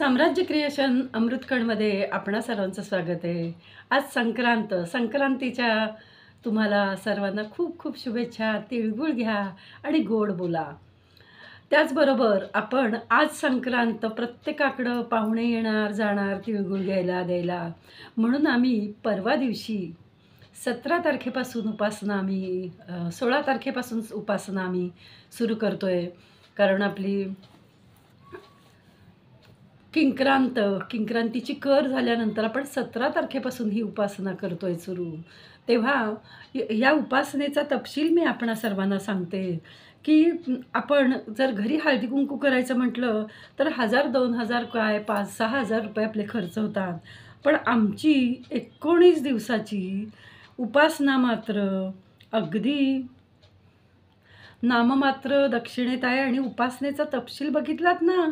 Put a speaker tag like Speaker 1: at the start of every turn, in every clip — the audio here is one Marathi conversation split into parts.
Speaker 1: साम्राज्य क्रिएशन अमृतकणमध्ये आपणा सर्वांचं स्वागत आहे. आज संक्रांतीच्या तुम्हाला सर्वांना खूप खूप शुभेच्छा. तिळगुळ घ्या आणि गोड बोला. त्याचबरोबर आपण आज संक्रांत प्रत्येकाकडं पाहुणे येणार जाणार तिळगुळ घ्यायला द्यायला, म्हणून आम्ही परवा दिवशी 17 तारखेपासून उपासना आम्ही 16 तारखेपासून उपासना आम्ही सुरू करतोय. कारण आपली किंक्रांतीची कर झाल्यानंतर आपण 17 तारखेपासून ही उपासना करतोय सुरू. तेव्हा या उपासनेचा तपशील मी आपणा सर्वांना सांगते, की आपण जर घरी हळदी कुंकू करायचं म्हटलं तर 1000-2000 काय 5,000-6,000 रुपये आपले खर्च होतात. पण आमची 19 दिवसाची उपासना मात्र अगदी नाममात्र दक्षिणेत आहे. आणि उपासनेचा तपशील बघितलात ना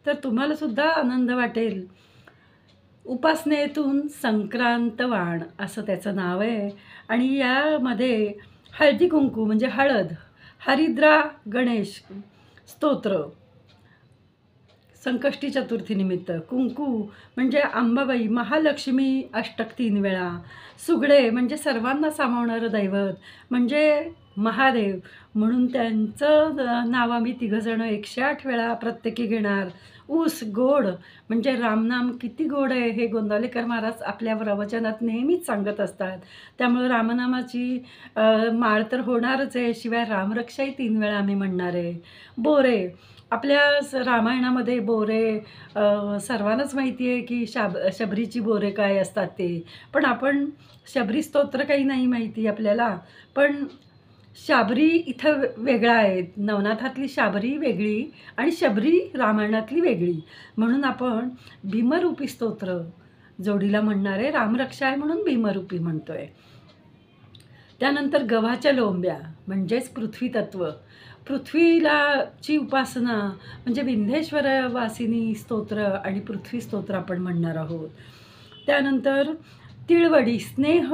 Speaker 1: तर तुम्हाला सुद्धा आनंद वाटेल. उपासनेतून संक्रांतवाण असं त्याचं नाव आहे. आणि यामध्ये हळदी कुंकू म्हणजे हळद, हरिद्रा गणेश स्तोत्र संकष्टी चतुर्थीनिमित्त, कुंकू म्हणजे अंबाबाई महालक्ष्मी अष्टक 3 वेळा, सुगडे म्हणजे सर्वांना सामावणारं दैवत म्हणजे महादेव, म्हणून त्यांचं नाव आम्ही तिघंजणं 108 वेळा प्रत्येकी घेणार. ऊस गोड म्हणजे रामनाम किती गोड आहे हे गोंदावलेकर महाराज आपल्या प्रवचनात नेहमीच सांगत असतात. त्यामुळं रामनामाची माळ तर होणारच आहे, शिवाय रामरक्षाही 3 वेळा आम्ही म्हणणार आहे. बोरे आपल्या रामायणामध्ये बोरे सर्वांनाच माहिती आहे की शबरीची बोरे काय असतात ते. पण आपण शबरी स्तोत्र काही नाही माहिती आपल्याला, पण शाबरी इथं वेगळा आहे. नवनाथातली शाबरी वेगळी आणि शबरी रामायणातली वेगळी, म्हणून आपण भीमरूपी स्तोत्र जोडीला म्हणणार आहे. रामरक्षा आहे म्हणून भीमरूपी म्हणतोय. त्यानंतर गव्हाच्या लोंब्या म्हणजेच पृथ्वी तत्व, पृथ्वीलाची उपासना म्हणजे विंध्येश्वर वासिनी स्तोत्र आणि पृथ्वी स्तोत्र आपण म्हणणार आहोत. त्यानंतर तिळवडी स्नेह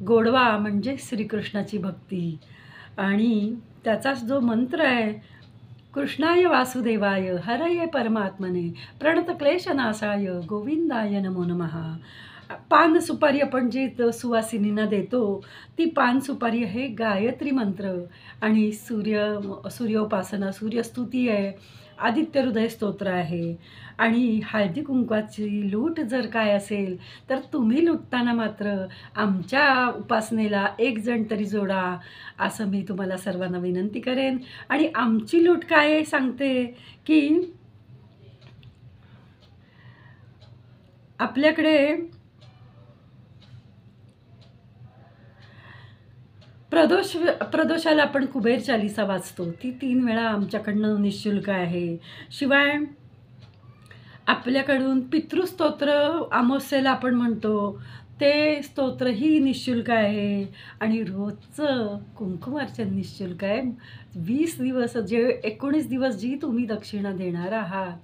Speaker 1: गोडवा म्हणजे श्रीकृष्णाची भक्ती, आणि त्याचाच जो मंत्र आहे कृष्णाय वासुदेवाय हरये परमात्मने प्रणतक्लेशनाशाय गोविंदाय नमो नमः. पान सुपारी आपण जी सुवासिनींना देतो ती पान सुपारी आहे गायत्री मंत्र, आणि सूर्योपासना सूर्यस्तुती आहे, आदित्य हृदय स्तोत्र आहे. आणि हळदी कुंकवाची लूट जर काय असेल तर तुम्ही लुटताना मात्र आमच्या उपासनेला एक जण तरी जोडा, असं मी तुम्हाला सर्वांना विनंती करेन. आणि आमची लूट काय सांगते की आपल्याकडे प्रदोषाला आपण कुबेर चालीसा वाचतो, ती 3 वेळा आमच्याकडनं निःशुल्क आहे. शिवाय आपल्याकडून पितृस्तोत्र अमावास्येला आपण म्हणतो ते स्तोत्रही निःशुल्क आहे. आणि रोजचं कुंकुमार्चन निःशुल्क आहे. 20 दिवस 19 दिवस जी तुम्ही दक्षिणा देणार आहात,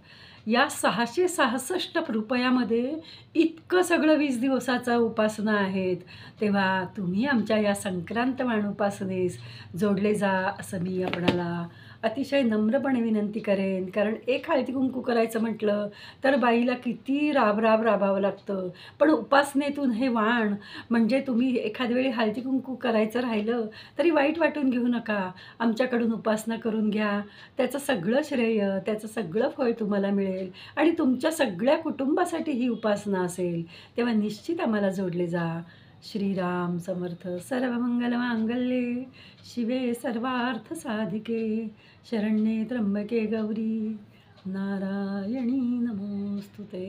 Speaker 1: या 666 रुपयामध्ये इतकं सगळं 20 दिवसाचा उपासना आहेत. तेव्हा तुम्ही आमच्या या संक्रांतवाण उपासनेस जोडले जा, असं मी आपणाला अतिशय नम्रपणे विनंती करेन. कारण एक हळदी कुंकू करायचं म्हटलं तर बाईला किती राबावं लागतं. पण उपासनेतून हे वाण म्हणजे तुम्ही एखाद्या वेळी हळदी कुंकू करायचं राहिलं तरी वाईट वाटून घेऊ नका, आमच्याकडून उपासना करून घ्या. त्याचं सगळं श्रेय, त्याचं सगळं फळ तुम्हाला मिळेल आणि तुमच्या सगळ्या कुटुंबासाठी ही उपासना असेल. तेव्हा निश्चित आम्हाला जोडले जा. श्रीराम समर्थ. सर्वमंगलमांगल्ये शिवे सर्वार्थ साधिके शरण्ये त्र्यंबके गौरी नारायणी नमोस्तुते.